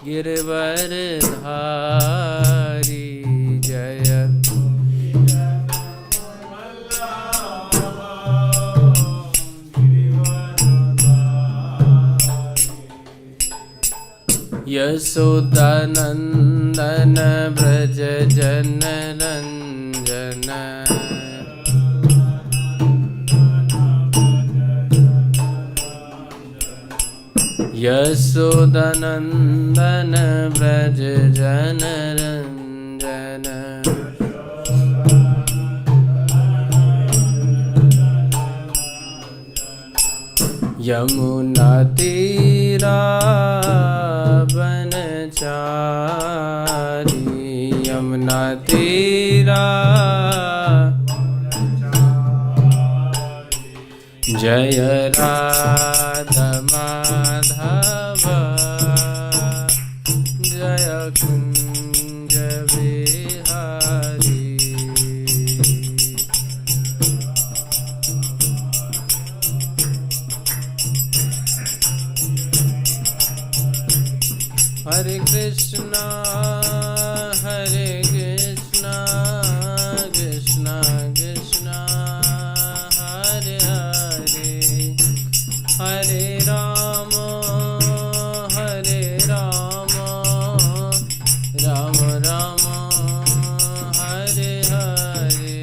गिरवरधारी जय यशोदानंदन व्रज जनरंजन यशोदानंदन व्रज जनरंजन यमुना तीरा बनचारी यमुना तीरा जय राधा माधव जय कुंज बिहारी हरे कृष्णा कृष्णा कृष्णा हरे हरे हरे राम राम राम हरे हरे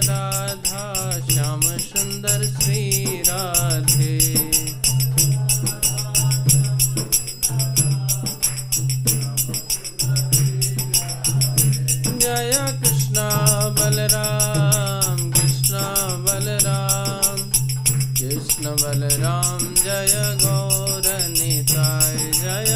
राधा श्याम सुंदर श्री राधे जय कृष्णा बलराम कृष्णा बलराम कृष्ण बलराम जय गौर निताय जय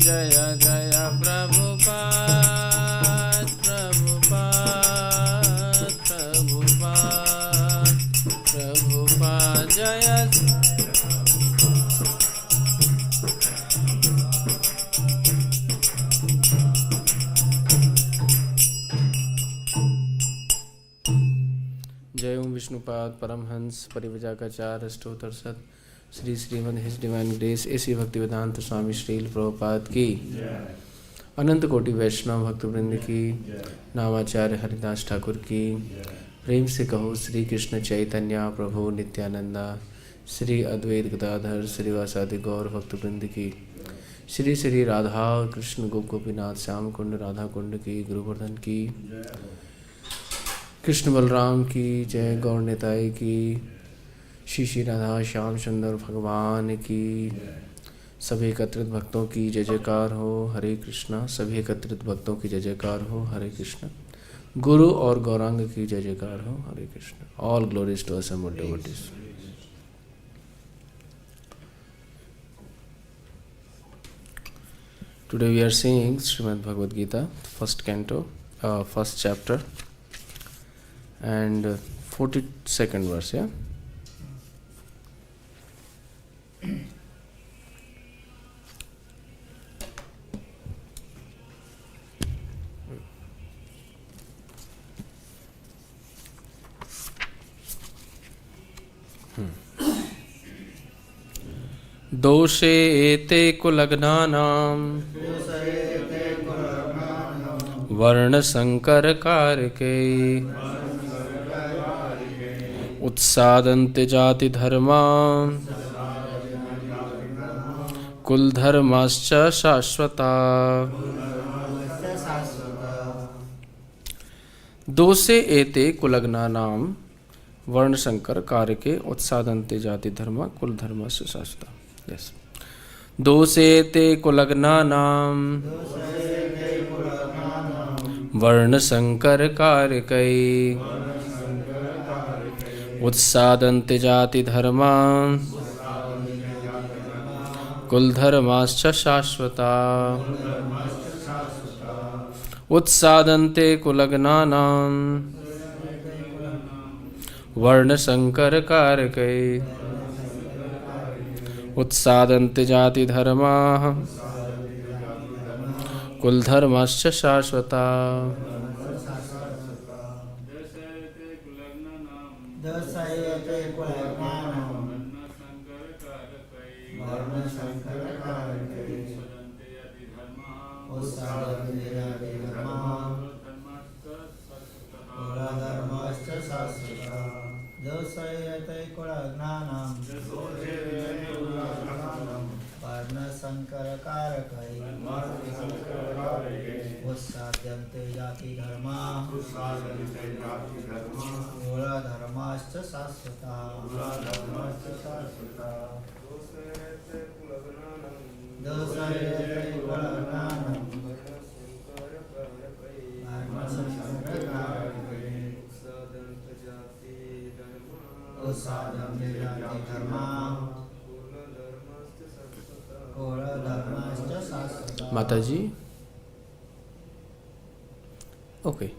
जय जय प्रभुपाद प्रभुपाद प्रभुपाद प्रभुपाद जय जय ओम विष्णुपाद परमहंस परिव्राजकाचार्य स्तोत्र सत Shri Srimad his divine grace A C Bhakti Vedanta स्वामी श्रील प्रभुपाद की अनंत कोटि वैष्णव भक्त वृंद की नामाचार्य हरिदास ठाकुर की प्रेम से कहो श्री कृष्ण चैतन्य प्रभु नित्यानंदा श्री अद्वैत गदाधर श्रीवासादि गौर भक्त वृंद की श्री श्री राधा कृष्ण गोपीनाथ श्याम कुंड राधा कुंड की गुरुवर्धन की कृष्ण बलराम की जय गौर निताई की श्री श्री राधा श्याम सुंदर भगवान की सभी एकत्रित भक्तों की जय जयकार हो हरे कृष्णा सभी एकत्रित भक्तों की जय जयकार हो हरे कृष्णा गुरु और गौरांग की जय जयकार हो Hare Krishna all glories to assembled devotees today we are seeing Shrimad Bhagavad Gita first canto first chapter and 42nd verse, yeah? दोषे kula-ghnānāṁ varṇa-saṅkara-kārakaiḥ utsādyante jāti-dharmāḥ kula-dharmāśच śāśvatāḥ doṣair kula-ghnānāṁ varṇa-saṅkara-kārakaiḥ utsādyante jāti-dharmāḥ kula-dharmāśच śāśvatāḥ. Yes. doṣair kula-ghnānāṁ varṇa-saṅkara-kārakaiḥ utsādyante jāti-dharmāḥ कुलधर्माश्च शाश्वताः उtsādyante kula-ghnānāṁ varṇa-saṅkara-kārakaiḥ utsādyante jāti-dharmāḥ kula-dharmāśच śāśvatāḥ doṣair kula-ghnānām varṇa-saṅkara-kārakaiḥ utsādyante jāti-dharmāḥ kula-dharmāśच śāśvatāḥ doṣair kula-ghnānām varṇa-saṅkara-kārakaiḥ utsādyante jāti-dharmāḥ kula-dharmāśच śāśvatāḥ doṣair kula-ghnānām utsādyante jāti-dharmāḥ kula-dharmāśch śāśvatāḥ. Mataji? Okay.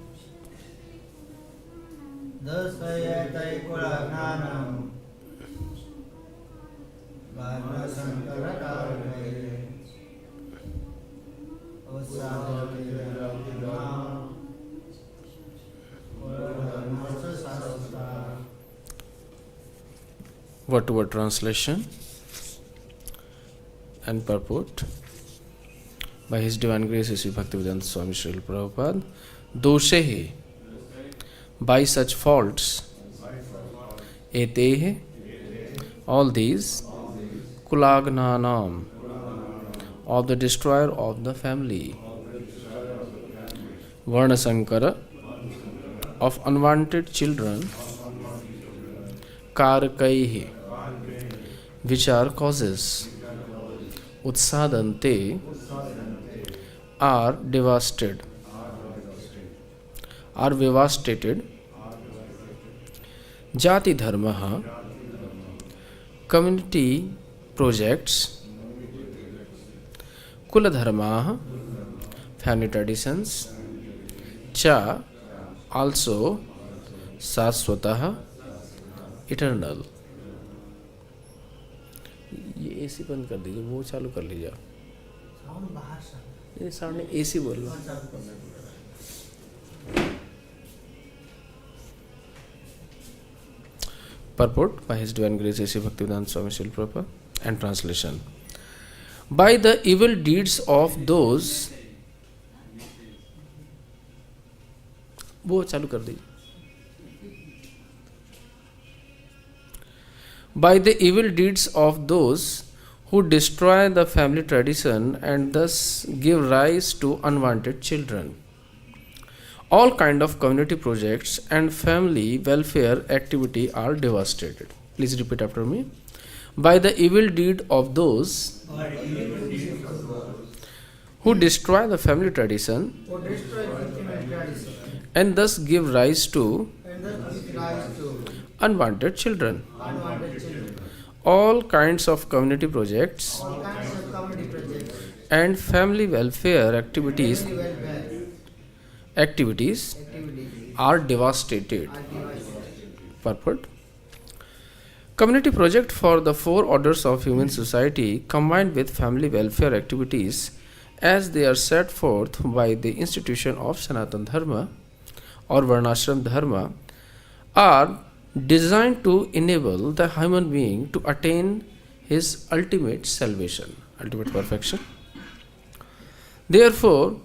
doṣair kula-ghnānām varṇa-saṅkara-kārakaiḥ utsādyante jāti-dharmāḥ kula-dharmāśch śāśvatāḥ. Word-to-word translation and purport by His Divine Grace Sri Bhaktivedanta Swami Srila Prabhupada. doṣaih, by such faults, etaiḥ, all these, kula-ghnānāṁ, of the destroyer of the family, varṇa-saṅkara, of unwanted children, kārakaiḥ, which are causes, utsādyante, are devastated, jāti-dharmāḥ, community projects, kula-dharmāḥ, family traditions, cha, also, śāśvatāḥ, eternal. ये AC बंद कर दीजिए, वो चालू कर लीजिए। Sound बाहर से ये सामने एसी बोल रहा। Purport by His Divine Grace Sri Bhaktivedanta Swami Srila Prabhupada and translation. By the evil deeds of those, वो चालू कर दीजिए। By the evil deeds of those who destroy the family tradition and thus give rise to unwanted children. All kind of community projects and family welfare activity are devastated. Please repeat after me. By the evil deed of those who destroy the family tradition and thus give rise to unwanted children. All kinds of community projects and family welfare activities are devastated. Purport. Community project for the four orders of human society combined with family welfare activities as they are set forth by the institution of sanātana-dharma or varṇāśrama-dharma are designed to enable the human being to attain his ultimate salvation, ultimate perfection. Therefore,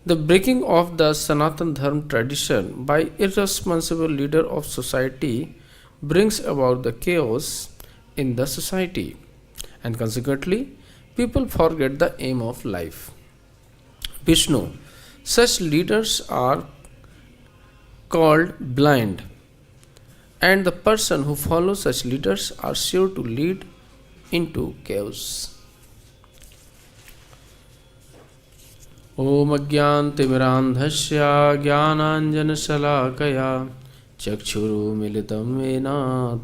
the breaking of the sanātana-dharma tradition by irresponsible leader of society brings about the chaos in the society, and consequently, people forget the aim of life. Viṣṇu, such leaders are called blind, and the person who follows such leaders are sure to lead into chaos. Om ajñāntimirandhasya jñānāñjana-śalākaya चक्षुरुमिलितं येन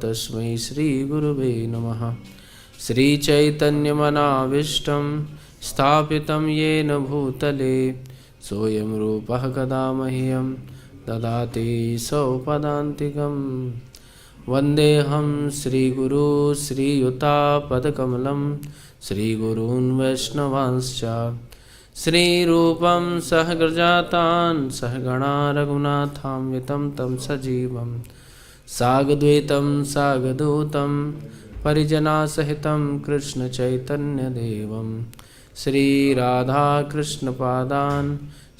तस्मै श्रीगुरवे नमः। श्रीचैतन्यमनाविष्टं स्थापितं येन भूतले सोऽयं रूपः कदा मह्यं ददाति स्वपदान्तिकं। वन्देऽहं श्रीगुरू श्रीयुतापदकमलं श्रीगुरून् वैष्णवांश्च श्रीरूपं सहगृजातान् सहगणा रघुनाथान्वितं तं सजीवं साग्द्वैतं सागदूतं परिजनासहितं कृष्णचैतन्यदेवं श्रीराधाकृष्णपादान्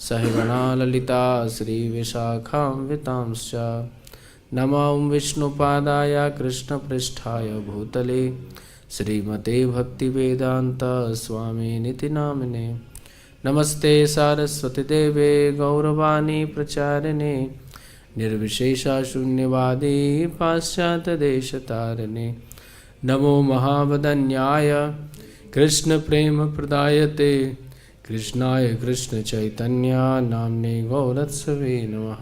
सहगणा ललिता श्रीविशाखान्वितांश्च नमो विष्णुपादाय कृष्णपृष्ठाय भूतले श्रीमते भक्तिवेदान्त स्वामिनिति नामिने। नमस्ते सारस्वती देवे गौरवाणी प्रचारिणे निर्विशेषा शून्यवादी पाश्चात्यदेशतारिणे। नमो महावदन्याय कृष्णप्रेमप्रदायते कृष्णाय कृष्णचैतन्य नाम्ने गौरत्सवे नमः।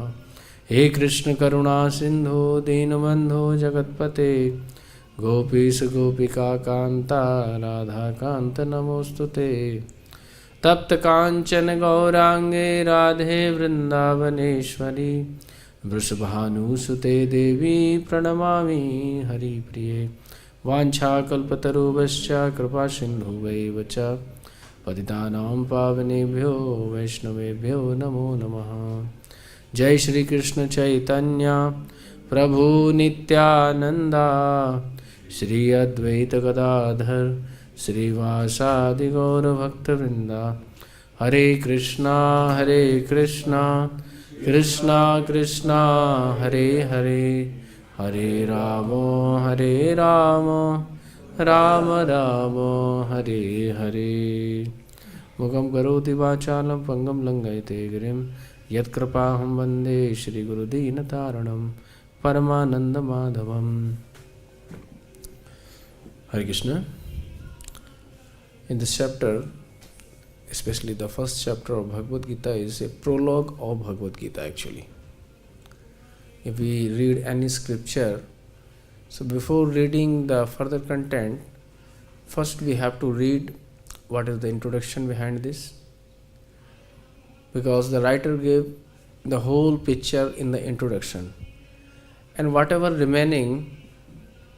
हे कृष्ण करुणा सिंधु दीनबंधो जगत्पते गोपीश गोपिका कांता राधा कांत नमोस्तुते। तप्त कांचन गौरांगे राधे वृंदावनेश्वरी वृषभानुसुते देवी प्रणमामि हरिप्रिये। वाञ्छाकल्पतरुभ्यश्च कृपा सिन्धुभैव च पतितानां पावनेभ्यो वैष्णवेभ्यो नमो नमः। जय श्री कृष्ण चैतन्य प्रभु नित्यानंदा श्री अद्वैत गदाधर श्रीवासादि गौर भक्तवृंदा। हरे कृष्णा कृष्णा कृष्णा हरे हरे हरे राम राम राम हरे हरे। मुखं करोति वाचालं पंगं लंघयते गिरिं यत्कृपाहं वन्दे श्रीगुरुदीनतारणं परमानन्दमाधवं। Hare Krishna. In this chapter, especially the first chapter of Bhagavad Gita, is a prologue of Bhagavad Gita actually. If we read any scripture, so before reading the further content, first we have to read what is the introduction behind this, because the writer gave the whole picture in the introduction, and whatever remaining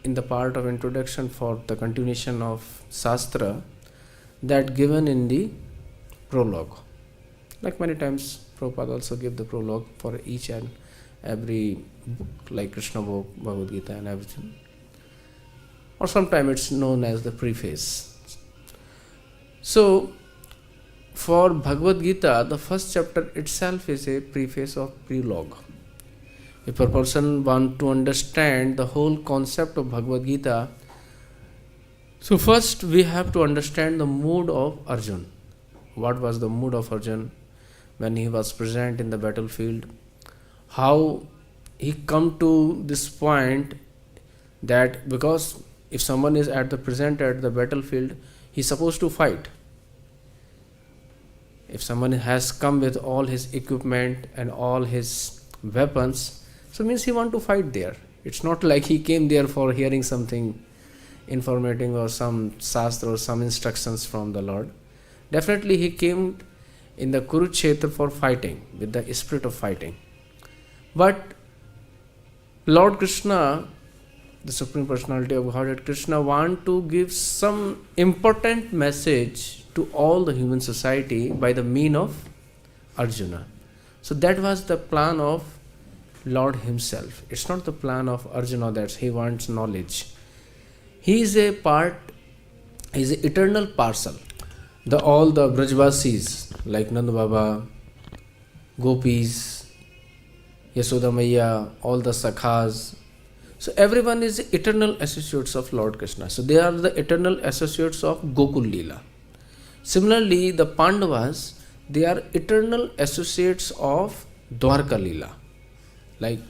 in the part of introduction for the continuation of Shastra, that given in the prologue. Like many times Prabhupada also give the prologue for each and every book, like Krishna book, Bhagavad Gita and everything. Or sometimes it's known as the preface. So for Bhagavad Gita, the first chapter itself is a preface of prologue. If a person wants to understand the whole concept of Bhagavad Gita, so first we have to understand the mood of Arjuna. What was the mood of Arjuna when he was present in the battlefield? How he come to this point that because if someone is present at the battlefield, he is supposed to fight. If someone has come with all his equipment and all his weapons, so means he want to fight there. It's not like he came there for hearing something informative or some shastra or some instructions from the Lord. Definitely he came in the Kurukshetra for fighting, with the spirit of fighting. But Lord Krishna, the Supreme Personality of Godhead, Krishna, want to give some important message to all the human society by the mean of Arjuna. So that was the plan of Lord himself. It's not the plan of Arjuna that he wants knowledge. He is a part, he is an eternal parcel. All the Brajvasis like Nanda Baba, Gopis, Yasoda Maiya, all the Sakhas. So everyone is eternal associates of Lord Krishna. So they are the eternal associates of Gokul Leela. Similarly, the Pandavas, they are eternal associates of Dwarka Leela. Like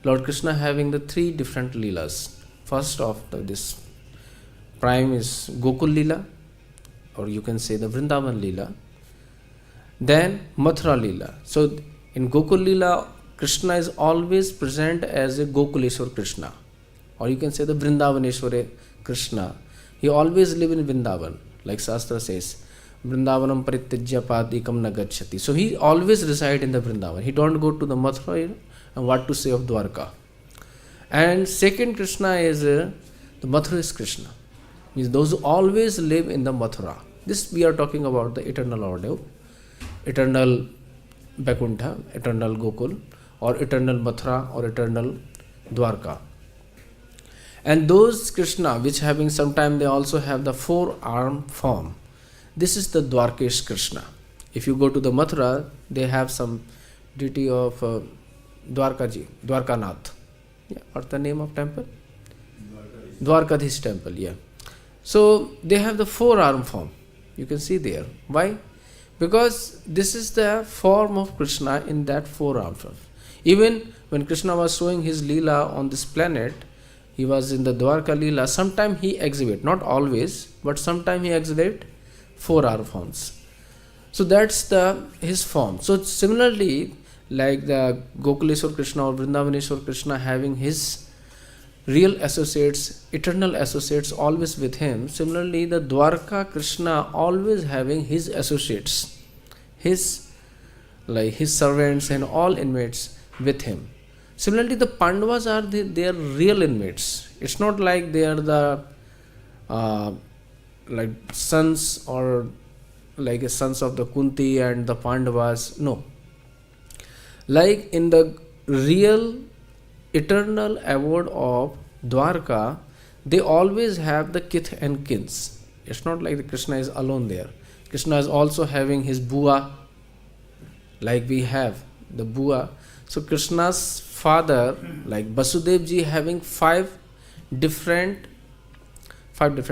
Lord Krishna having the three different Leelas. First of this prime is Gokul Leela, or you can say the Vrindavan Leela. Then Mathura Leela. So in Gokul Leela, Krishna is always present as a Gokuleshwar Krishna, or you can say the Vrindavaneshwar Krishna. He always live in Vrindavan, like Shastra says, Vrindavanam parityajya padikam na gacchati. So he always reside in the Vrindavan. He don't go to the Mathura, and what to say of Dwarka. And second Krishna is, the Mathura is Krishna. Means those who always live in the Mathura. This we are talking about the eternal order, eternal Vaikuntha, eternal Gokul, or eternal Mathura, or eternal Dwarka. And those Krishna, which having sometime they also have the four-arm form. This is the Dwarkesh Krishna. If you go to the Mathura, they have some deity of Dwarkaji, Janakinath. Yeah, what's the name of temple? Dwarkadhish temple, yeah. So they have the four-arm form. You can see there. Why? Because this is the form of Krishna in that four-arm form. Even when Krishna was showing his Leela on this planet, he was in the Dwarka Leela, sometime he exhibit, not always, but sometime he exhibit four-arm forms. So that's his form. So similarly, like the Gokuleshwar Krishna or Vrindavaneshwar Krishna having his real associates, eternal associates always with him. Similarly, the Dwarka Krishna always having his associates, his servants and all inmates with him. Similarly, the Pandavas are their real inmates. It's not like they are the like sons or like sons of the Kunti and the Pandavas. No. Like in the real eternal abode of Dwarka, they always have the kith and kins. It's not like the Krishna is alone there. Krishna is also having his Bua, like we have the Bua. So Krishna's father, like Vasudev ji, having five different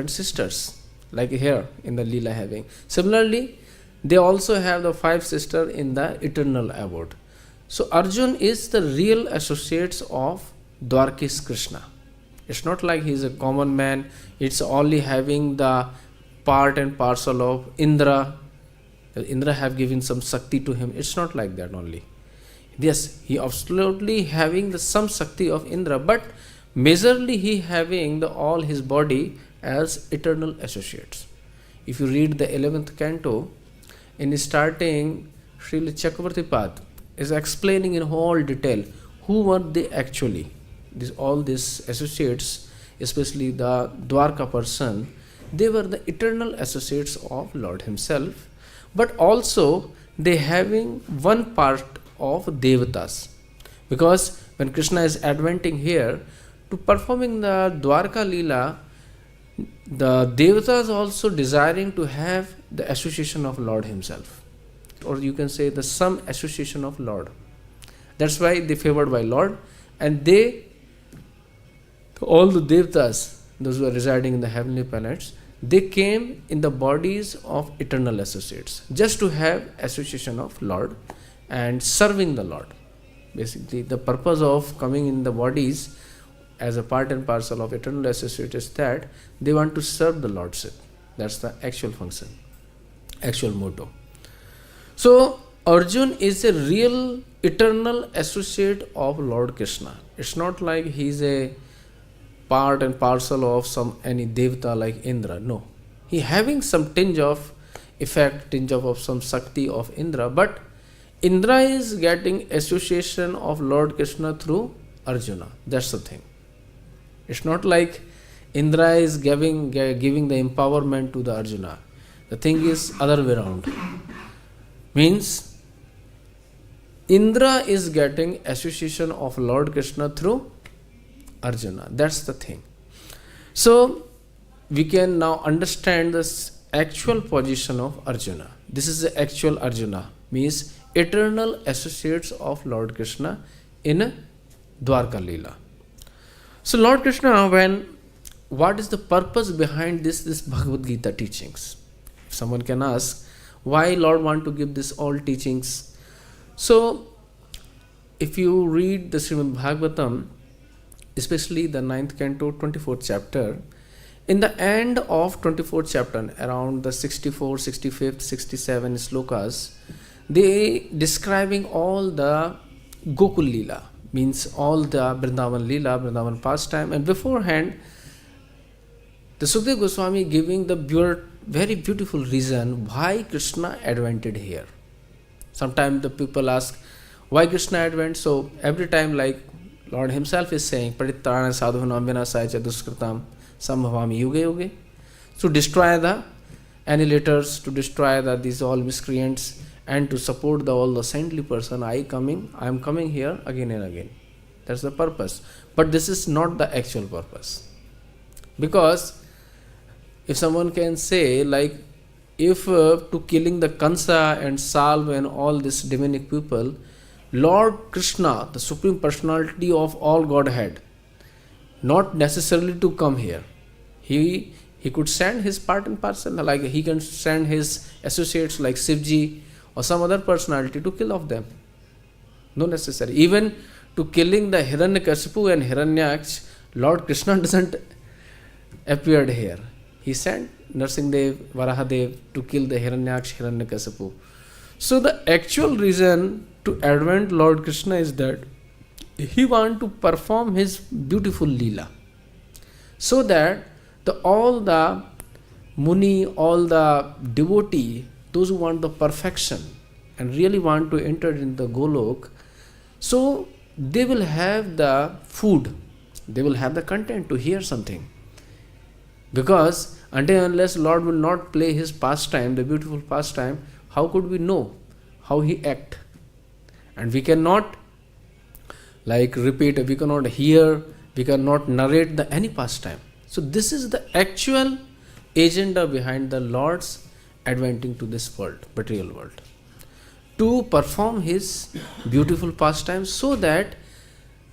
sisters, like here in the Leela having. Similarly, they also have the five sisters in the eternal abode. So Arjun is the real associates of Dwarkesh Krishna. It's not like he is a common man. It's only having the part and parcel of Indra. Indra have given some Shakti to him. It's not like that only. Yes, he absolutely having some Shakti of Indra, but majorly he having all his body as eternal associates. If you read the 11th canto, in starting, Srila Chakravartipad is explaining in whole detail who were they actually. All these associates, especially the Dwarka person, they were the eternal associates of Lord himself, but also they having one part of Devatas. Because when Krishna is adventing here, to performing the Dwarka Leela, the Devatas also desiring to have the association of Lord himself. Or you can say some association of Lord. That's why they favored by Lord, and all the Devatas, those who are residing in the heavenly planets, they came in the bodies of eternal associates, just to have association of Lord and serving the Lord. Basically, the purpose of coming in the bodies as a part and parcel of eternal associate is that they want to serve the Lordship. That's the actual function, actual motto. So Arjun is a real eternal associate of Lord Krishna. It's not like he's a part and parcel of any devata like Indra. No. He having some tinge of effect, tinge of some Shakti of Indra, but Indra is getting association of Lord Krishna through Arjuna. That's the thing. It's not like Indra is giving the empowerment to the Arjuna. The thing is other way around. Means Indra is getting association of Lord Krishna through Arjuna. That's the thing. So we can now understand this actual position of Arjuna. This is the actual Arjuna, means eternal associates of Lord Krishna in Dwarka Leela. So Lord Krishna, what is the purpose behind this Bhagavad Gita teachings? If someone can ask, why Lord want to give this all teachings? So if you read the Srimad Bhagavatam, especially the 9th canto, 24th chapter, in the end of 24th chapter, around the 64, 65th, 67 slokas, they describing all the Gokul Leela, means all the Vrindavan Leela, Vrindavan pastime, and beforehand The Sukadeva Goswami giving the very beautiful reason why Krishna advented here. Sometimes the people ask, why Krishna advent? So every time, like Lord himself is saying, Paritrāṇa sadhūnāṁ vināsāya ca duṣkritaṁ sambhavami yuge yuge. To destroy the annihilators, to destroy these all miscreants, and to support all the saintly person, I am coming here again and again. That's the purpose. But this is not the actual purpose. Because if someone can say, like, if to killing the Kansa and Salva and all these demonic people, Lord Krishna, the Supreme Personality of all Godhead, not necessarily to come here. He could send his part and parcel, like he can send his associates like Shivji or some other personality to kill of them. No necessary. Even to killing the Hiranyakashipu and Hiranyaksh, Lord Krishna doesn't appeared here. He sent Narsimhadev, Varahadev to kill the Hiranyaksh, Hiranyakashipu. So the actual reason to advent Lord Krishna is that he want to perform his beautiful Leela, so that all the Muni, all the devotee, those who want the perfection and really want to enter in the Golok, so they will have the food, they will have the content to hear something. Because until unless Lord will not play his pastime, the beautiful pastime, how could we know how he act? And we cannot repeat, we cannot hear, we cannot narrate any pastime. So this is the actual agenda behind the Lord's adventing to this world, material world, to perform his beautiful pastime, so that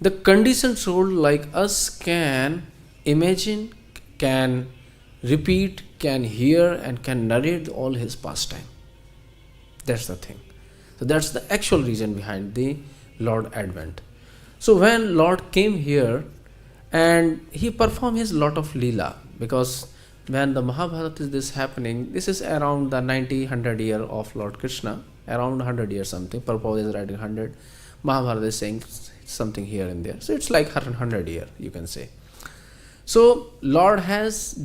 the conditioned soul like us can imagine, can repeat, can hear, and can narrate all his pastime. That's the thing. So that's the actual reason behind the Lord Advent. So when Lord came here and he performed his lot of Leela, because when the Mahabharata is this happening, this is around the 90-100 year of Lord Krishna, around 100 years something. Purport is writing 100. Mahabharata is saying something here and there. So it's like 100 year, you can say. So Lord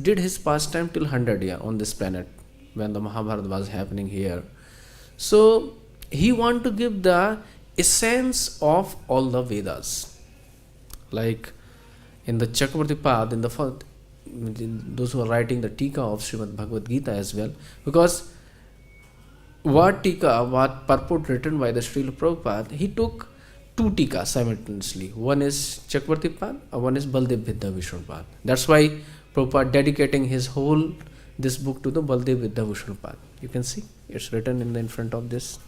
did his pastime till 100 year on this planet when the Mahabharata was happening here. So he want to give the essence of all the Vedas. Like in the Chakravarti Pad, in the first, those who are writing the Tika of Srimad Bhagavad Gita as well, because what purport written by the Srila Prabhupada, he took two Tikas simultaneously. One is Chakravarti Pad, one is Baldev Vidya Viṣṇu Pad. That's why Prabhupada dedicating his whole this book to the Baldev Vidya Viṣṇu Pad. You can see it's written in front of this.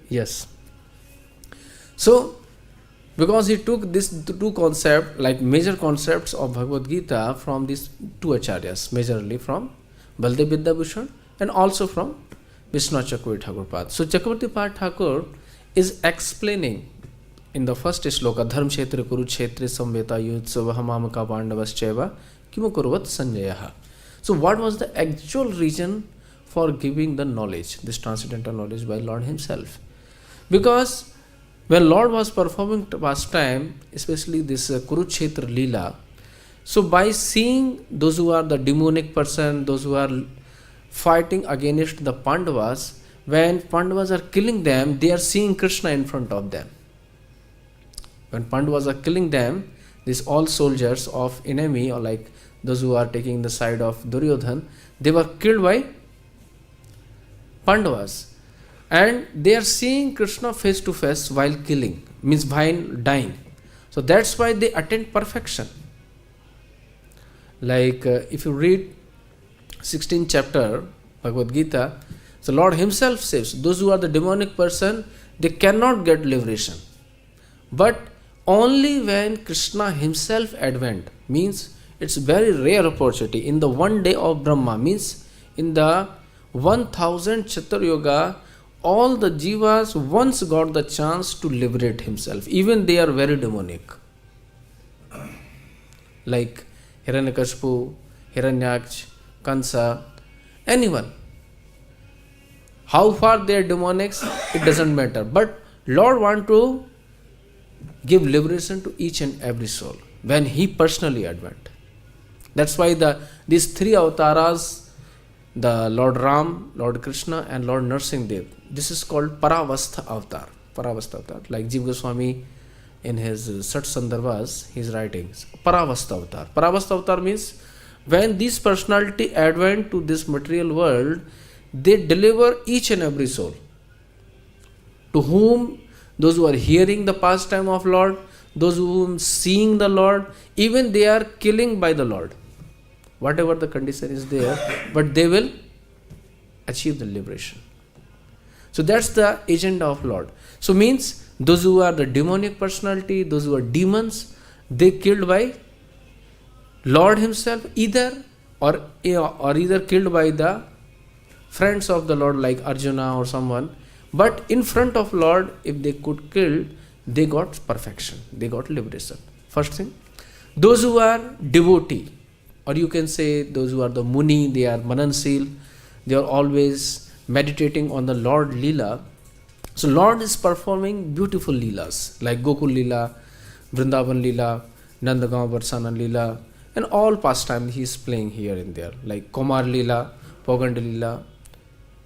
Yes. So because he took these two concepts, like major concepts of Bhagavad Gita, from these two acharyas, majorly from Baldev Vidya Viṣṇu and also from Viṣṇu Chakravarti Thakur Pad. So Chakravarti Pad Thakur is explaining in the first shloka, Dharm Kshetra Kurukshetra Samveta Yutsava Hamamaka Pandavascheva Kimukurvat Sanjayaha. So what was the actual reason for giving the knowledge, this transcendental knowledge by Lord himself? Because when Lord was performing pastime, especially this Kurukshetra Leela, so by seeing those who are the demonic person, those who are fighting against the Pandavas, when Pandavas are killing them, they are seeing Krishna in front of them. When Pandavas are killing them, these all soldiers of enemy, or like those who are taking the side of Duryodhan, they were killed by Pandavas. And they are seeing Krishna face to face while killing, means while dying. So that's why they attain perfection. Like if you read 16th chapter Bhagavad Gita, the Lord himself says, those who are the demonic person, they cannot get liberation. But only when Krishna himself advent, means it's very rare opportunity. In the one day of Brahma, means in the 1000 Chatur Yoga, all the jivas once got the chance to liberate himself. Even they are very demonic. Like Hiranyakashipu, Hiranyaksh, Kansa, anyone. How far they are demonics, it doesn't matter. But Lord want to give liberation to each and every soul when he personally advent. That's why these three avatars, the Lord Ram, Lord Krishna and Lord Nrsimhadev, this is called Paravastha avatar. Paravastha avatar. Like Jiva Goswami in his Sat Sandarbhas, he is writing Paravastha avatar. Paravastha avatar means when this personality advent to this material world, they deliver each and every soul. To whom, those who are hearing the pastime of Lord, those who are seeing the Lord, even they are killing by the Lord. Whatever the condition is there, but they will achieve the liberation. So that's the agenda of Lord. So means those who are the demonic personality, those who are demons, they killed by Lord himself either or either killed by the friends of the Lord like Arjuna or someone. But in front of Lord, if they could kill, they got perfection, they got liberation. First thing, those who are devotee, or you can say those who are the Muni, they are Manansil, they are always meditating on the Lord Leela. So Lord is performing beautiful Leelas like Gokul Leela, Vrindavan Leela, Nandagaon Varsana Leela, and all pastime he is playing here and there, like Kumar Leela, Pogand Leela,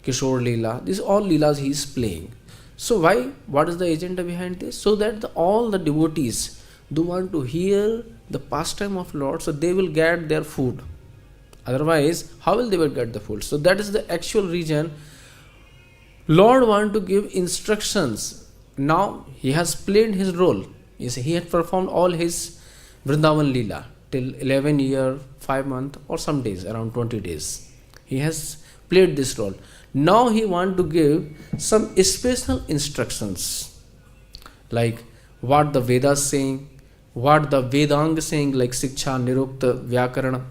Kishore Leela. These all Leelas he is playing. So why? What is the agenda behind this? So that all the devotees do want to hear the pastime of Lord, so they will get their food. Otherwise, how will they get the food? So that is the actual reason Lord want to give instructions. Now he has played his role. He had performed all his Vrindavan Leela till 11 years, 5 months or some days, around 20 days. He has played this role. Now he want to give some special instructions, like what the Vedas saying, what the Vedanga saying, like Siksha, Nirukta, Vyakarana,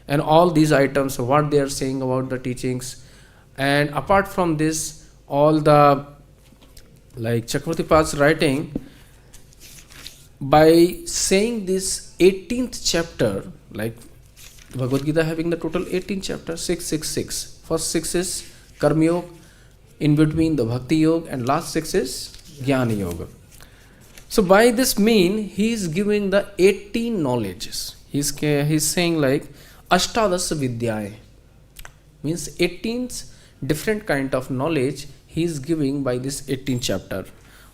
and all these items, what they are saying about the teachings. And apart from this, all the, like Chakravarti Pad's writing, by saying this 18th chapter, like Bhagavad Gita having the total 18 chapters, 666. First 6 is Karma Yoga, in between the Bhakti Yoga, and last 6 is Jnana Yoga. So by this mean, he is giving the 18 knowledges. He's saying like Ashtadasa Vidyāya, means 18 different kind of knowledge he is giving by this 18th chapter.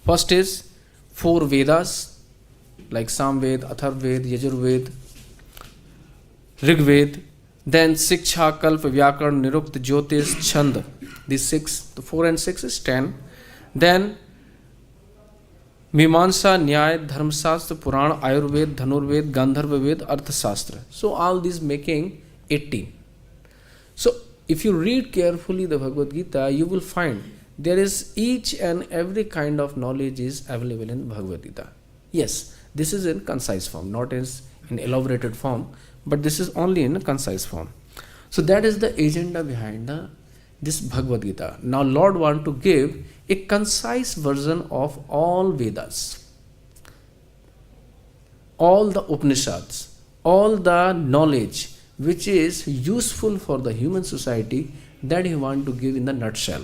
First is 4 Vedas, like Samved, Atharved, Yajurved, Rigved. Then Siksha, Kalpa, Vyakaran, Nirukta, Jyotish, Chand. These 6, the 4 and 6 is 10. Then Mīmānsa, Nyaya, Dharmasastra, Purana, Ayurved, Dhanurved, Gandharva Ved, Arthasastra. So all these making 18. So if you read carefully the Bhagavad Gita, you will find there is each and every kind of knowledge is available in Bhagavad Gita. Yes, this is in concise form, not as in elaborated form, but this is only in a concise form. So that is the agenda behind this Bhagavad Gita. Now Lord want to give a concise version of all Vedas, all the Upanishads, all the knowledge which is useful for the human society, that he want to give in the nutshell,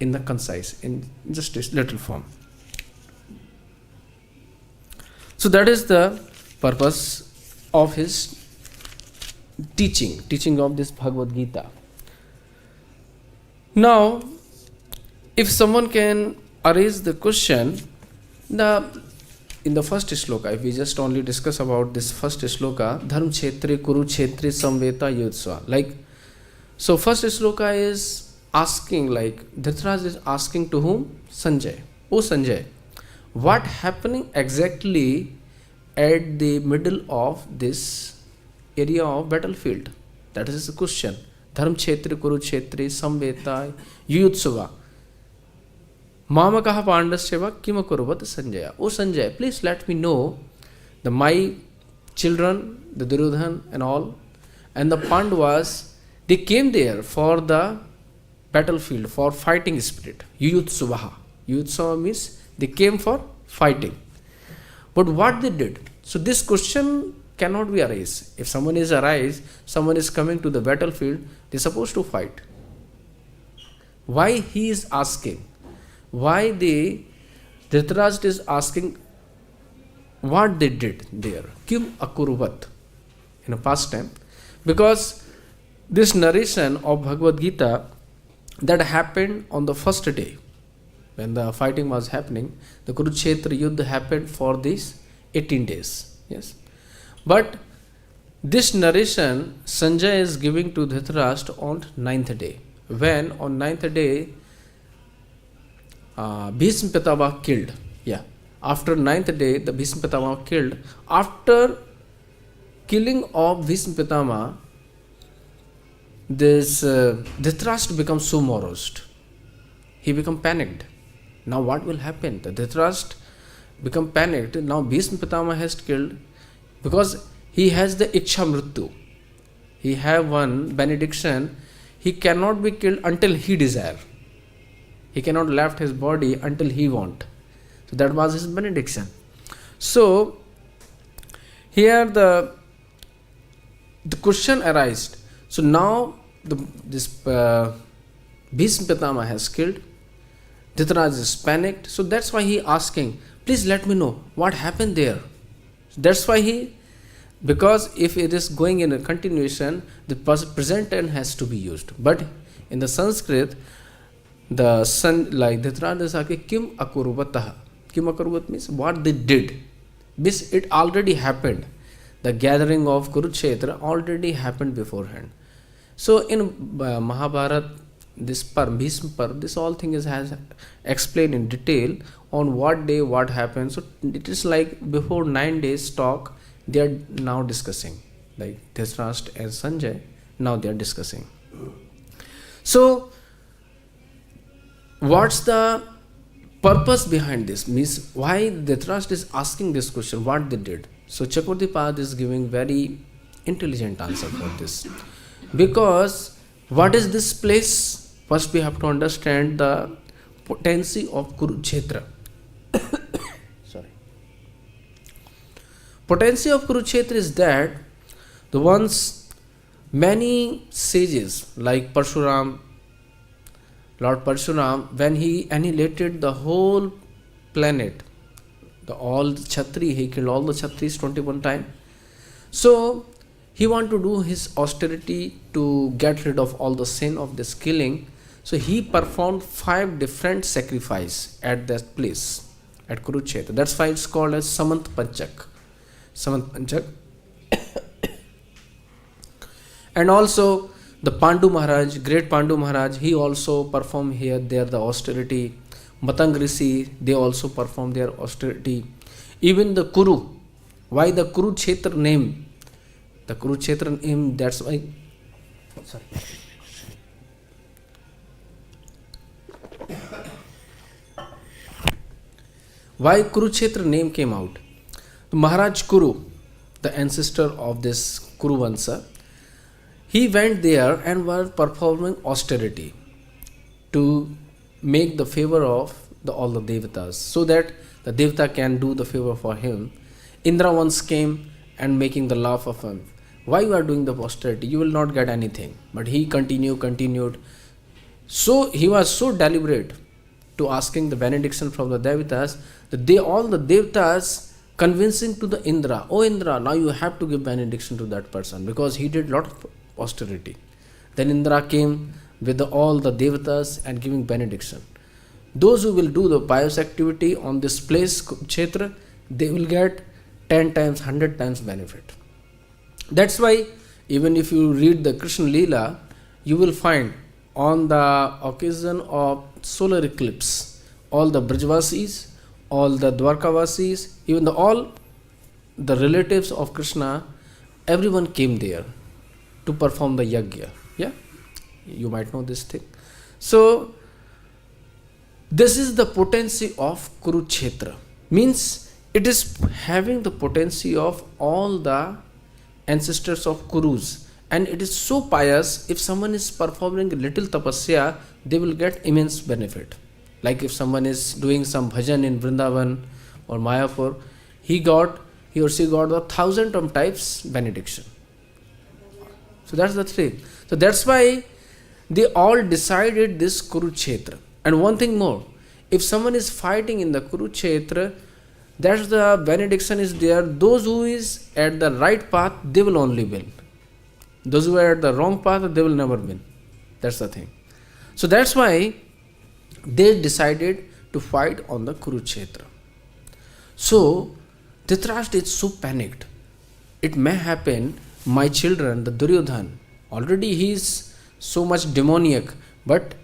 in the concise, in just a little form. So that is the purpose of his teaching of this Bhagavad Gita. Now, if someone can raise the question, in the first shloka, if we just only discuss about this first shloka, Dharm Kshetre Kurukshetre Samveta Yudsva. Like, so first shloka is asking, like Dhritarashtra is asking to whom? Sanjay. Oh Sanjay, what happening exactly at the middle of this area of battlefield? That is the question. Dharm Kshetre Kurukshetre Samveta Yudsva. Mamakaha Pandasya Kima Kuruvat Sanjaya. Oh Sanjay, please let me know my children, the Duryodhan and all, and the Pandavas, they came there for the battlefield, for fighting spirit. Yuyutsavaha. Yuyutsava means they came for fighting. But what they did? So this question cannot be arised. If someone is coming to the battlefield, they are supposed to fight. Why he is asking? Why Dhritarashtra is asking what they did there. Kim akuruvat, in a past time. Because this narration of Bhagavad Gita that happened on the first day, when the fighting was happening, the Kurukshetra Yuddha happened for these 18 days. Yes. But this narration Sanjay is giving to Dhritarashtra on 9th day. When on 9th day Bhishma Pitava killed. Yeah. After 9th day the Bhishma Pitava killed. After killing of Bhishma Pitama, this Dhritarashtra becomes so morosed. He become panicked. Now what will happen? The Dhritarashtra become panicked. Now Bhishma Pitama has killed, because he has the Ichha Mrityu. He have one benediction. He cannot be killed until he desire. He cannot left his body until he want. So that was his benediction. So here the question arises. So now this Bhishma Pitama has killed. Dhritarashtra is panicked. So that's why he asking, please let me know what happened there. That's why because if it is going in a continuation, the present tense has to be used. But in the Sanskrit, the son, like Dhritarashtra is asking, Kim akuruvatah. Kim akuruvat means what they did. This it already happened. The gathering of Kurukshetra already happened beforehand. So in Mahabharata, this Bhishma, this all thing has explained in detail on what day what happened. So it is like before 9 days talk, they are now discussing. Like Dhritarashtra and Sanjay, now they are discussing. So what's the purpose behind this? Means why Dhritarashtra is asking this question, what they did? So Chakravartipad is giving very intelligent answer for this. Because what is this place? First we have to understand the potency of Kurukshetra. Sorry. Potency of Kurukshetra is that the ones many sages like Parshuram, Lord Parshuram, when he annihilated the whole planet, all the Kshatri, he killed all the Kshatris 21 times. So he wanted to do his austerity to get rid of all the sin of this killing. So he performed 5 different sacrifices at that place, at Kurukshetra. That's why it's called as Samant Panchak. Samant Panchak. And also the Pandu Maharaj, great Pandu Maharaj, he also performed here there the austerity. Matang Rishi, they also performed their austerity. Even the Kuru, why the Kurukshetra name? The Kurukshetra name, that's why. Sorry. Why Kurukshetra name came out? Maharaj Kuru, the ancestor of this Kuru Vansa, he went there and was performing austerity to make the favor of all the devatas, so that the devata can do the favor for him. Indra once came and making the laugh of him. Why you are doing the austerity? You will not get anything. But he continued. So he was so deliberate to asking the benediction from the devatas that all the devatas convincing to the Indra, oh Indra, now you have to give benediction to that person because he did lot of austerity. Then Indra came with all the devatas and giving benediction. Those who will do the pious activity on this place, Kshetra, they will get 10 times, 100 times benefit. That's why even if you read the Krishna Leela, you will find on the occasion of solar eclipse, all the Brajvasis, all the Dwarkavasis, even all the relatives of Krishna, everyone came there to perform the yajna. Yeah, you might know this thing. So this is the potency of Kurukshetra. Means it is having the potency of all the ancestors of Kurus, and it is so pious. If someone is performing a little tapasya, they will get immense benefit. Like if someone is doing some bhajan in Vrindavan or Mayapur, he or she got 1,000 of types benediction. So that's the thing. So that's why they all decided this Kurukshetra. And one thing more, if someone is fighting in the Kurukshetra, That's the benediction is there. Those who is at the right path, they will only win. Those who are at the wrong path, they will never win. That's the thing. So that's why they decided to fight on the Kurukshetra. So Dhritarashtra is so panicked. It may happen, my children, the Duryodhana, already he is so much demoniac, but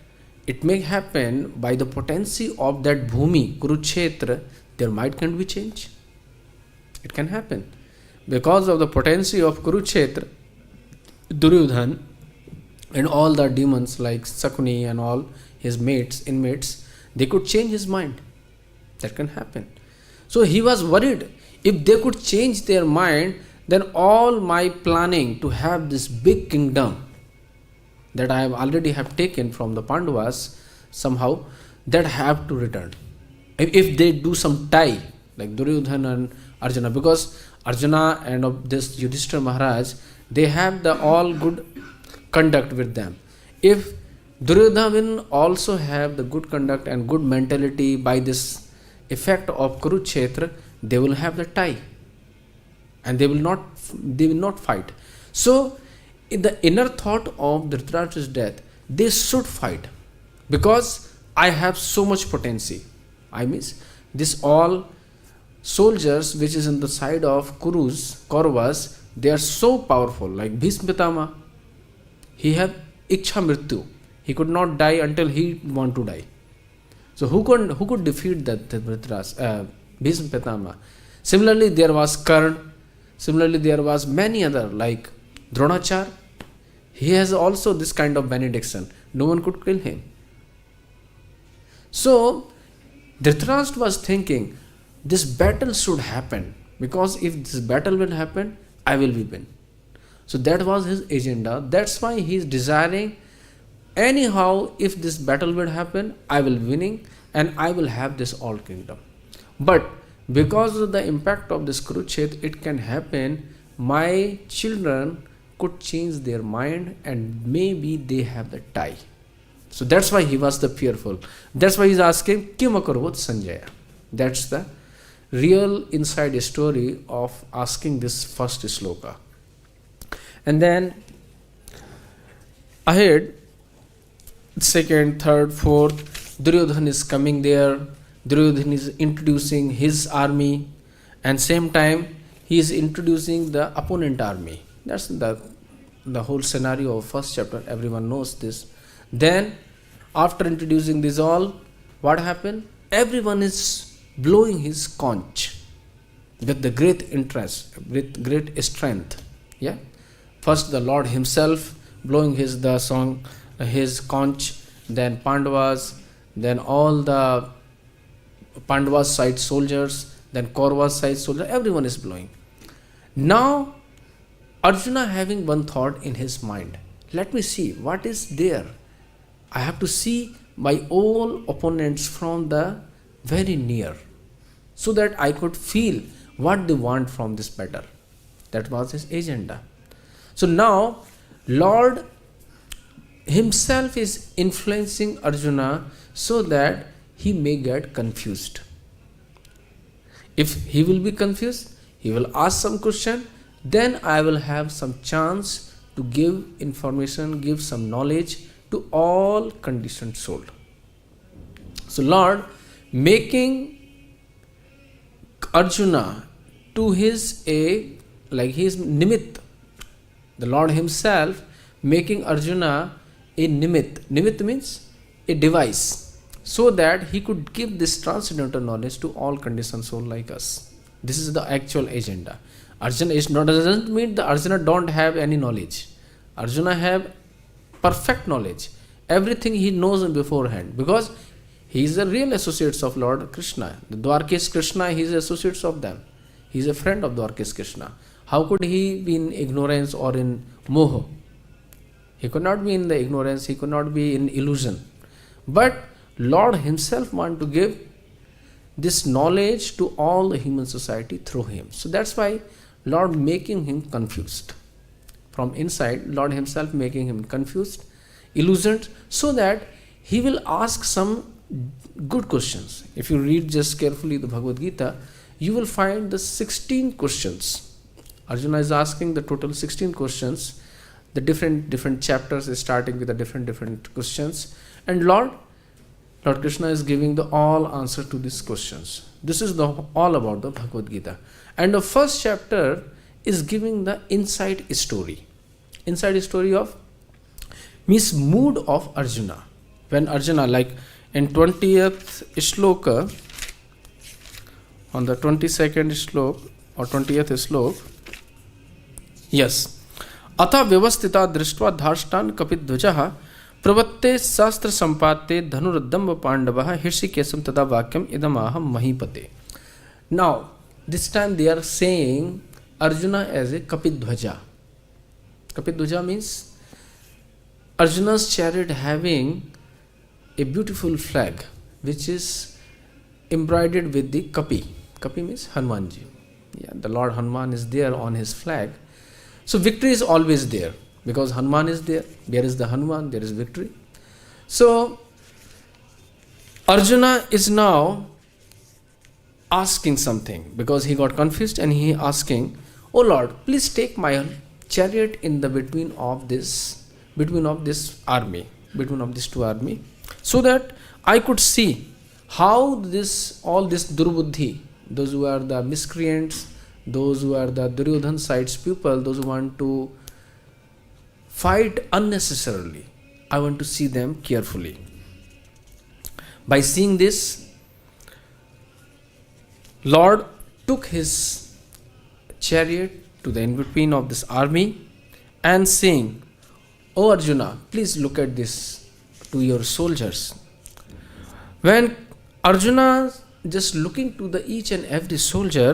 it may happen by the potency of that Bhumi, Kurukshetra, their mind can be changed. It can happen. Because of the potency of Kurukshetra, Duryodhana and all the demons like Sakuni and all his inmates, they could change his mind. That can happen. So he was worried, if they could change their mind, then all my planning to have this big kingdom that I have already taken from the Pandavas, somehow that have to return. If they do some tie, like Duryodhana and Arjuna, because Arjuna and this Yudhishthira Maharaj, they have the all good conduct with them. If Duryodhana will also have the good conduct and good mentality by this effect of Kurukshetra, they will have the tie and they will not fight. So in the inner thought of Dhritarashtra's death, they should fight because I have so much potency. I mean, this all soldiers which is in the side of Kauravas, they are so powerful. Like Bhishma, he had Iksha Mrityu. He could not die until he want to die. So who could defeat that Bhishma? Similarly, there was Karna. Similarly, there was many other like Dronachar. He has also this kind of benediction. No one could kill him. So Dhritarashtra was thinking, this battle should happen, because if this battle will happen, I will be win. So that was his agenda. That's why he is desiring, anyhow, if this battle will happen, I will winning and I will have this all kingdom. But because of the impact of this Kurukshetra, it can happen, my children could change their mind and maybe they have the tie. So that's why he was the fearful. That's why he's asking, Kim akarvot Sanjaya? That's the real inside story of asking this first sloka. And then ahead, second, third, fourth, Duryodhana is coming there. Duryodhana is introducing his army, and same time he is introducing the opponent army. That's the whole scenario of first chapter. Everyone knows this. Then after introducing this all, what happened? Everyone is blowing his conch with the great interest, with great strength. Yeah. First the Lord himself blowing his conch, then Pandavas, then all the Pandavas side soldiers, then Kauravas side soldiers, everyone is blowing. Now Arjuna having one thought in his mind, let me see what is there. I have to see my all opponents from the very near, so that I could feel what they want from this battle. That was his agenda. So now Lord himself is influencing Arjuna so that he may get confused. If he will be confused, he will ask some question, then I will have some chance to give information, give some knowledge to all conditioned soul. So Lord making Arjuna to his nimitt. The Lord himself making Arjuna a nimitt. Nimitt means a device, so that he could give this transcendental knowledge to all conditioned soul like us. This is the actual agenda. Arjuna doesn't mean that Arjuna don't have any knowledge. Arjuna have perfect knowledge. Everything he knows beforehand, because he is the real associates of Lord Krishna. The Dwarkesh Krishna, he is associates of them. He is a friend of Dwarkesh Krishna. How could he be in ignorance or in moha? He could not be in the ignorance, he could not be in illusion. But Lord himself want to give this knowledge to all the human society through him. So that's why Lord making him confused. From inside, Lord himself making him confused, illusioned, so that he will ask some good questions. If you read just carefully the Bhagavad Gita, you will find the 16 questions. Arjuna is asking the total 16 questions. The different chapters is starting with the different questions. And Lord Krishna is giving the all answer to these questions. This is all about the Bhagavad Gita. And the first chapter is giving the inside story. Inside story of means mood of Arjuna. When Arjuna, like in 20th shloka, on the 22nd slok or 20th slok, yes. Atha vyavastita drishtva dharshtan kapidvajah pravate sastra sampate dhanuruddamba pandavah hirshikesam tada vakyam idamaham mahipate. Now, this time they are saying Arjuna as a kapidvaja. Kapidvaja means Arjuna's chariot having a beautiful flag which is embroidered with the kapi. Kapi means Hanumanji. Yeah, the Lord Hanuman is there on his flag. So victory is always there because Hanuman is there. There is the Hanuman, there is victory. So Arjuna is now asking something because he got confused and he asking, "Oh Lord, please take my chariot in the between of this army, between of these two army, so that I could see how all this durbuddhi, those who are the miscreants, those who are the Duryodhan side's people, those who want to fight unnecessarily, I want to see them carefully." By seeing this, Lord took his chariot to the in-between of this army and saying, "O Arjuna, please look at this to your soldiers." When Arjuna just looking to the each and every soldier,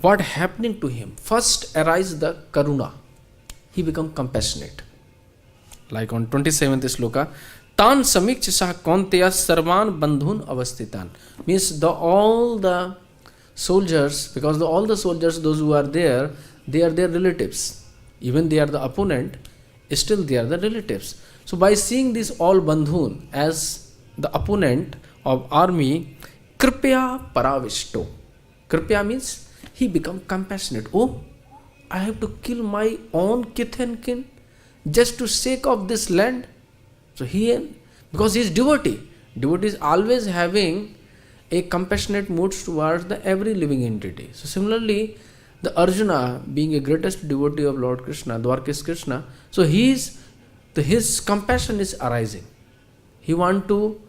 what happening to him? First arise the karuna. He become compassionate. Like on 27th sloka, Tan samikcha sah kaunteya sarvan bandhun avastitan. Means all the soldiers, because all the soldiers, those who are there, they are their relatives. Even they are the opponent, still they are the relatives. So by seeing this all bandhun as the opponent of army, kripya paravishto. Kripya means he become compassionate. Oh, I have to kill my own kith and kin just to sake of this land. So because he is devotee. Devotee is always having a compassionate mood towards the every living entity. So similarly, the Arjuna being a greatest devotee of Lord Krishna, Dwarkis Krishna, so his compassion is arising. He want to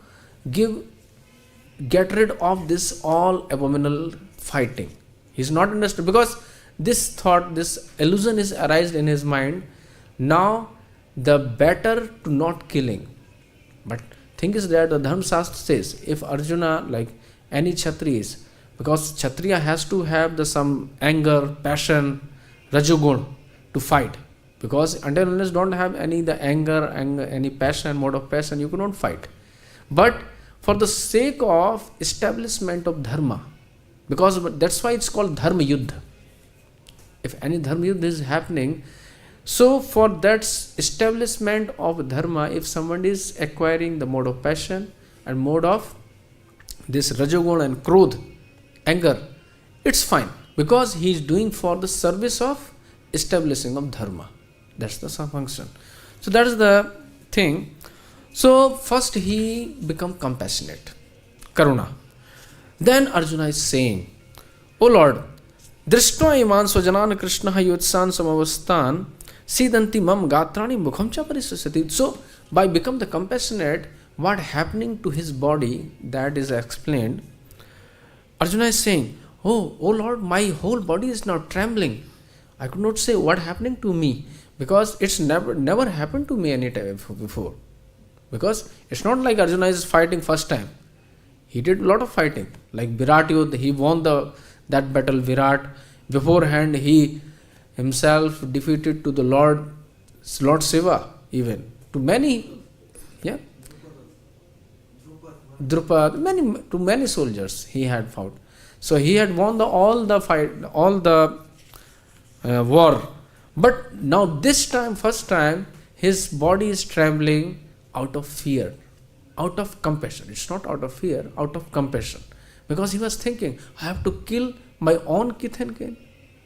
get rid of this all abominable fighting. He is not understood because this thought, this illusion is arised in his mind. Now the better to not killing. But thing is that the Dharma Shastra says, if Arjuna, like any Kshatriyas, because Kshatriya has to have some anger, passion, rajogun to fight. Because until unless don't have any anger, any passion, mode of passion, you cannot fight. But for the sake of establishment of dharma, because that's why it's called dharma yuddha. If any dharma yuddha is happening, so for that establishment of dharma, if someone is acquiring the mode of passion and mode of this rajogun and krodh, anger, it's fine because he is doing for the service of establishing of dharma. That's the function. So that is the thing. So first he become compassionate, karuna. Then Arjuna is saying, "O Lord, drishtva iman swajanan krishna yotsan samavastan sidanti mam gatrani mukham cha parisasati." So by become the compassionate, what happening to his body, that is explained. Arjuna is saying, oh Lord, my whole body is now trembling. I could not say what happening to me because it's never happened to me any time before. Because it's not like Arjuna is fighting first time. He did a lot of fighting. Like Virat Yuddha, he won that battle Virat. Beforehand, he himself defeated to the Lord Shiva even. To many, Drupad, many soldiers he had fought. So he had won all the war. But now this time, first time, his body is trembling out of fear, out of compassion. It's not out of fear, out of compassion. Because he was thinking, I have to kill my own kith and kin,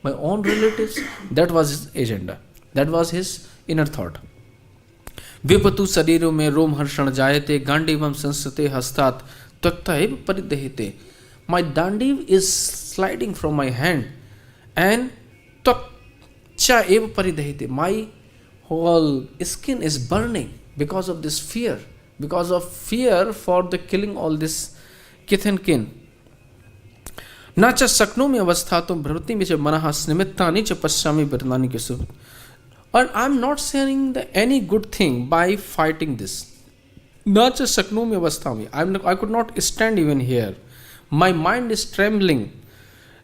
my own relatives. That was his agenda. That was his inner thought. Vipatu sariru me rom harshana jayate gandivam sansate hastat tvakta eva paridehite. My dandiv is sliding from my hand and tvakcha eva paridehite. My whole skin is burning because of this fear. Because of fear for the killing all this kith and kin. Nacha saknomi avasthatum bhravati mecha manaha snimittani cha pasyami virnani kesu. And I am not saying any good thing by fighting this. Nacha saknomi avasthami. I could not stand even here. My mind is trembling.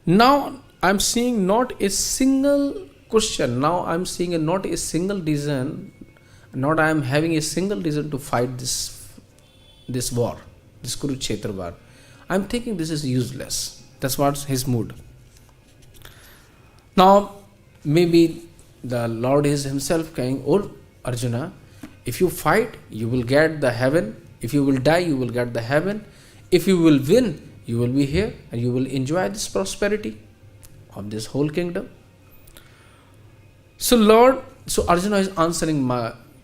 Now I am seeing not a single question. Now I am seeing not a single reason. Not I am having a single reason to fight this war, this Kurukshetra war. I am thinking this is useless. That's what's his mood. Now, maybe the Lord is himself saying, "Oh Arjuna, if you fight, you will get the heaven. If you will die, you will get the heaven. If you will win, you will be here and you will enjoy this prosperity of this whole kingdom." So Arjuna is answering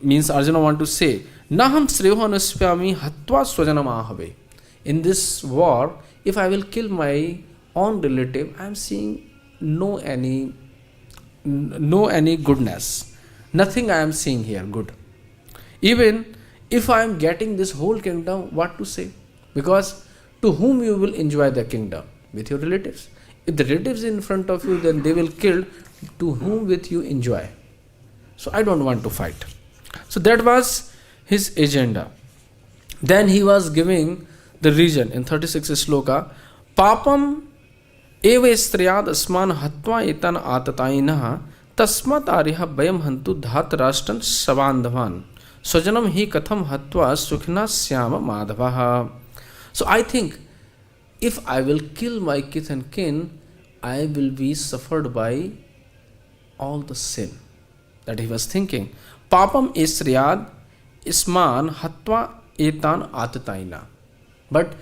means Arjuna want to say, Naham sreho anuspyami hatva swajanam ahave. In this war, if I will kill my own relative, I am seeing no any goodness. Nothing I am seeing here good. Even if I am getting this whole kingdom, what to say? Because to whom you will enjoy the kingdom? With your relatives. If the relatives in front of you, then they will kill. To whom with you enjoy? So I don't want to fight. So that was his agenda. Then he was giving the reason in 36th sloka. Papam eva striyad asman hatva etan atatainaha tasmat ariha bayam hantu dhat rashtan savandhavan swajanam hi katham hatva sukhna syama madhavaha. So I think if I will kill my kith and kin, I will be suffered by all the sin. That he was thinking. Papam esriyad isman hatva etan atataina. But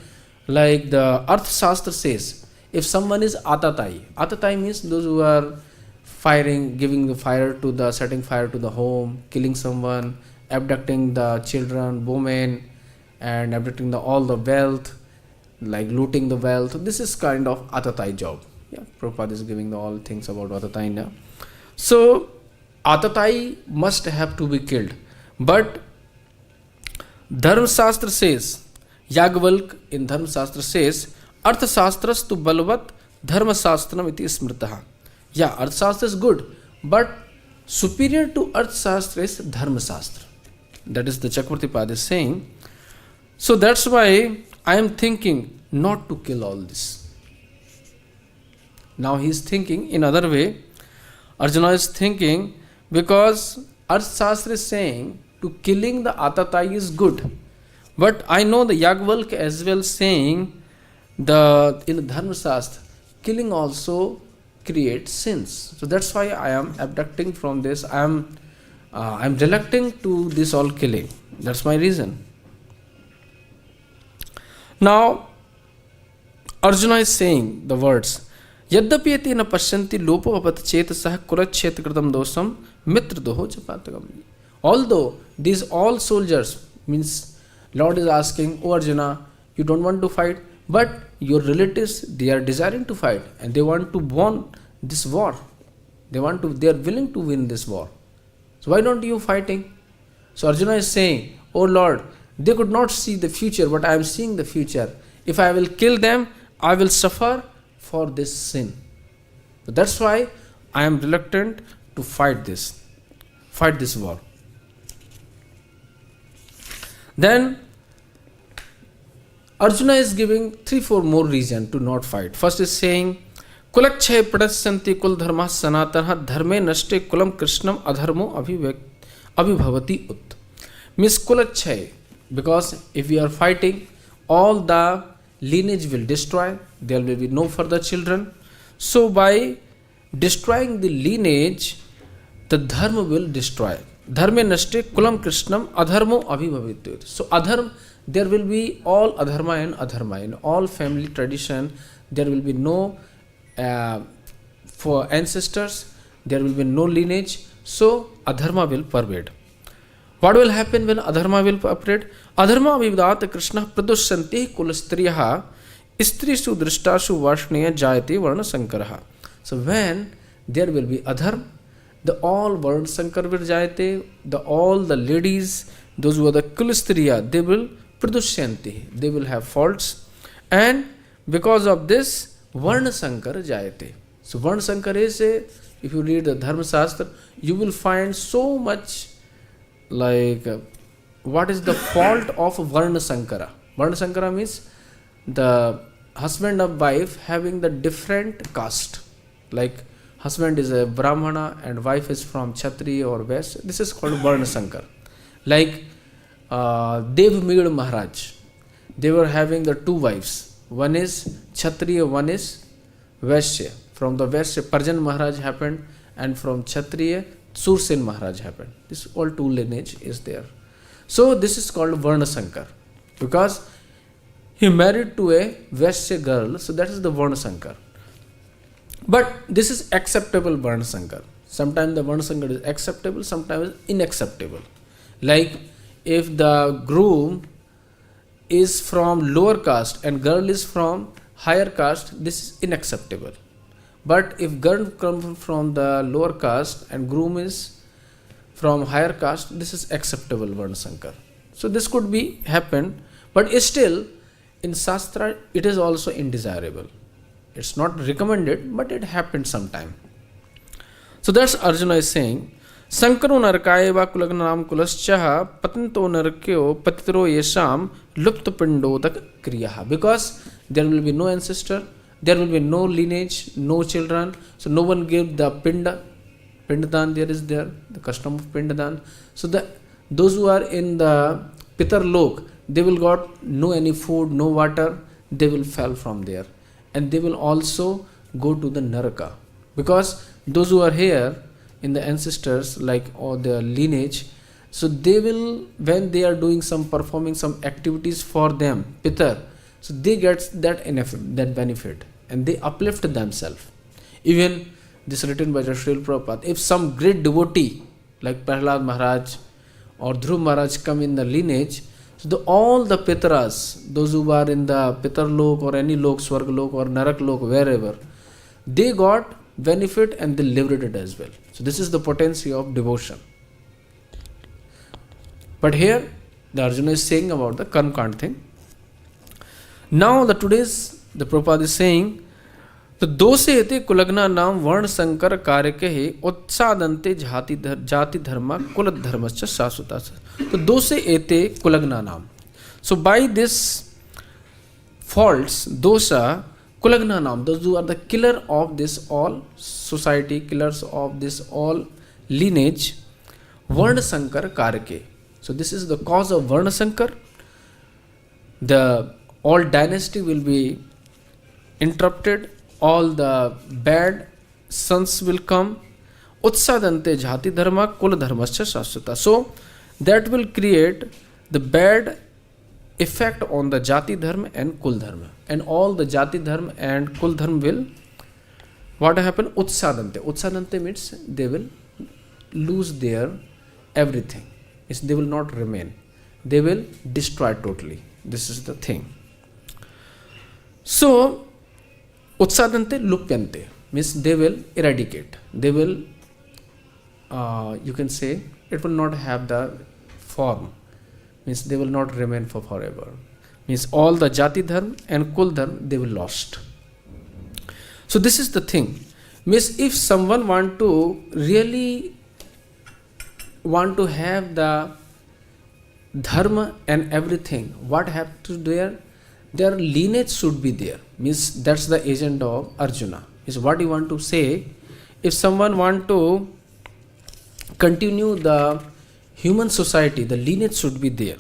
like the Arth Shastra says, if someone is atatai means those who are firing, giving the fire to the, setting fire to the home, killing someone, abducting the children, women, and abducting all the wealth, like looting the wealth. This is kind of atatai job. Yeah, Prabhupada is giving all things about atatai now. So atatai must have to be killed. But Dharma Shastra says, Yagvalk in Dharma Shastra says, Artha Shastras tu balvat Dharma Shastram iti smritaha. Yeah, Artha Shastra is good, but superior to Artha Shastra is Dharma Shastra. That is the Chakravarti Pad is saying. So that's why I am thinking not to kill all this. Now he is thinking in other way. Arjuna is thinking because Artha Shastra is saying to killing the atatai is good. But I know the Yagvalk as well saying in the Dharma Shastra, killing also creates sins. So that's why I am abducting from this. I am reluctant to this all killing. That's my reason. Now Arjuna is saying the words, Yaddapi etina pashyanti lopo apat chetasah kula-kshetra-kritam doṣam mitra doho chapatagam. Although these all soldiers, means Lord is asking, oh Arjuna, you don't want to fight, but your relatives, they are desiring to fight and they want to win this war. They are willing to win this war. So why don't you fighting? So Arjuna is saying, oh Lord, they could not see the future, but I am seeing the future. If I will kill them, I will suffer for this sin. So that's why I am reluctant to fight this war. Then Arjuna is giving 3-4 more reasons to not fight. First is saying, Kula-kshay pradasyanti kula-dharmāḥ sanātana-dharma nashte kulam krishnam adharmo abhibhavati ut. Means kula-kshay, because if we are fighting, all the lineage will destroy, there will be no further children. So by destroying the lineage, the dharma will destroy. dharme nashte kulam krishnam adharmo abhibhavityut. So adharm, there will be all adharma and adharma. In all family tradition, there will be no for ancestors, there will be no lineage, so adharma will pervade. What will happen when adharma will pervade? Adharma vividat Krishna pradusanti kulastriyaha istrishu drishtashu varshneya jāti varṇa-saṅkara-kārakaiḥ. So when there will be adharma, the all varṇa-saṅkara will jāti, all the ladies, those who are the kulastriya, they will pradusanti, they will have faults, and because of this varṇa-saṅkara jāti. So varṇa-saṅkara is if you read the Dharma Shastra, you will find so much like what is the fault of varṇa-saṅkara. Varṇa-saṅkara means the husband of wife having the different caste. Like husband is a Brahmana and wife is from Kshatriya or Vaishya. This is called varṇa-saṅkara. Like Dev-Meed Maharaj, they were having the two wives. One is Kshatriya, one is Vaishya. From the Vaishya, Parjan Maharaj happened, and from Kshatriya, Sursen Maharaj happened. This all two lineage is there. So this is called varṇa-saṅkara because he married to a Vaishya girl, so that is the varṇa-saṅkara. But this is acceptable varṇa-saṅkara. Sometimes the varṇa-saṅkara is acceptable, sometimes unacceptable. Like if the groom is from lower caste and girl is from higher caste, this is unacceptable. But if girl comes from the lower caste and groom is from higher caste, this is acceptable varṇa-saṅkara. So this could be happen, but still in Shastra it is also undesirable. It's not recommended, but it happened sometime. So that's Arjuna is saying, Sankaro narakaye va kula-ghnānāṁ kulascha patanto narakyo patitro yesham lupta pindodak kriyaha. Because there will be no ancestor, there will be no lineage, no children, so no one gave the pindadan there is there, the custom of pindadan. So those who are in the pitar lok, they will got no any food, no water, they will fall from there. And they will also go to the naraka. Because those who are here in the ancestors, like or the lineage, so they will, when they are doing some performing some activities for them, pitar, so they get that benefit and they uplift themselves. Even this written by Srila Prabhupada, if some great devotee like Prahlad Maharaj or Dhruv Maharaj come in the lineage, so all the pitras, those who are in the pitar lok or any lok, swarg lok or narak lok, wherever, they got benefit and they liberated as well. So this is the potency of devotion. But here the Arjuna is saying about the karma-kand thing. Now the Prabhupada is saying, the doṣair kula-ghnānāṁ varṇa-saṅkara-kārakaiḥ utsādyante jāti-dharmāḥ kula-dharmāśya śāśvatāḥ. So doṣair kula-ghnānāṁ. So by this faults, doṣa, kula-ghnānāṁ, those who are the killer of this all society, killers of this all lineage, varṇa-saṅkara-kārakaiḥ. So this is the cause of varṇa-saṅkara. The all dynasty will be interrupted, all the bad sons will come. Utsādyante jāti-dharmāḥ kula-dharmāśya śāśvatāḥ. So that will create the bad effect on the jāti-dharma and kula-dharma. And all the jāti-dharma and kula-dharma will, what happen? Utsādyante. Utsādyante means they will lose their everything. They will not remain. They will destroy totally. This is the thing. So, utsādyante lupyante means they will eradicate. They will, you can say, it will not have the form. Means they will not remain for forever. Means all the jāti-dharma and kula-dharma, they will lost. So this is the thing. Means if someone really want to have the dharma and everything, what have to do? Their lineage should be there. Means that's the agenda of Arjuna. Is what you want to say. If someone want to continue the human society, the lineage should be there.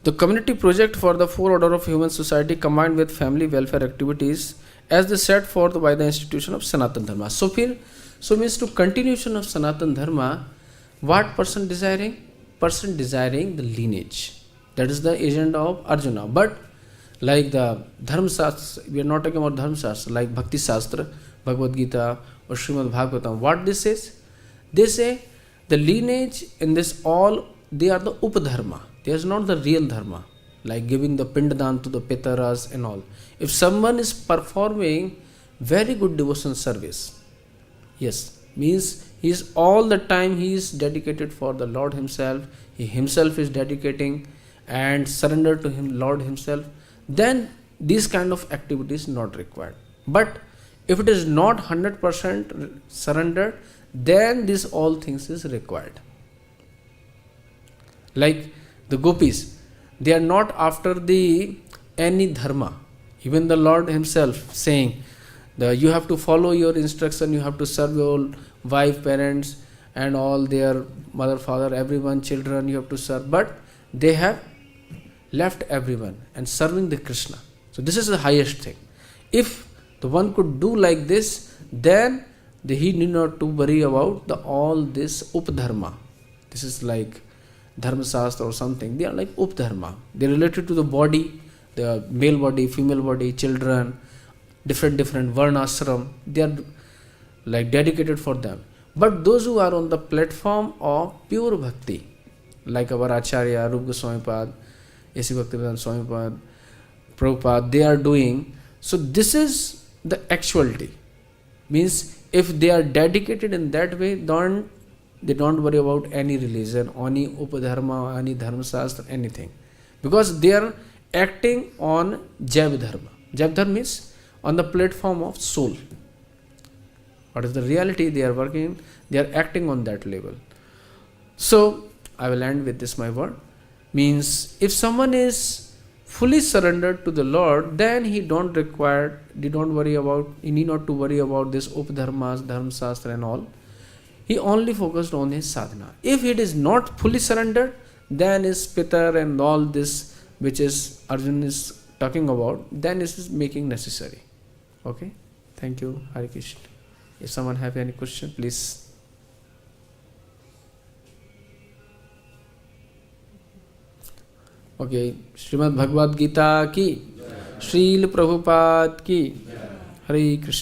The community project for the four order of human society combined with family welfare activities as they set forth by the institution of sanātana-dharma. So means to continuation of sanātana-dharma, What person desiring? Person desiring the lineage. That is the agenda of Arjuna. But like the Dharma Shastra, we are not talking about Dharma Shastra, like Bhakti Shastra, Bhagavad Gita or Srimad Bhagavatam. What this is? They say the lineage in this all, they are the upadharma. They are not the real dharma, like giving the pindadan to the pitaras and all. If someone is performing very good devotion service, yes, means he is all the time he is dedicated for the Lord himself, he himself is dedicating and surrender to him, Lord himself, then these kind of activities not required. But if it is not 100% surrendered, then this all things is required. Like the gopis, they are not after the any dharma. Even the Lord himself saying, you have to follow your instruction, you have to serve your wife, parents and all their mother, father, everyone, children, you have to serve. But they have left everyone and serving the Krishna. So this is the highest thing. If the one could do like this, then he need not to worry about all this upadharma. This is like Dharma Shastra or something. They are like upadharma. They are related to the body, the male body, female body, children, different varṇa-saṅkara-kārakaiḥ. They are like dedicated for them. But those who are on the platform of pure bhakti, like our Acharya, Rupa Goswami Pad, A.C. Bhaktivedanta Swami Pad, Prabhupada, they are doing. So this is the actuality. Means if they are dedicated in that way, they don't worry about any religion, any upadharma, any dharma shastra, anything. Because they are acting on jāti-dharmāḥ. Jāti-dharmāḥ means on the platform of soul. What is the reality they are working? They are acting on that level. So I will end with this my word. Means if someone is fully surrendered to the Lord, then he need not to worry about this upadharmas, dharma shastra and all. He only focused on his sadhana. If it is not fully surrendered, then his pitar and all this which is Arjuna is talking about, then this is making necessary. Okay? Thank you. Hare Krishna. If someone have any question, please. Okay. Srimad Bhagavad Gita ki, Srila Prabhupada ki, Hare Krishna.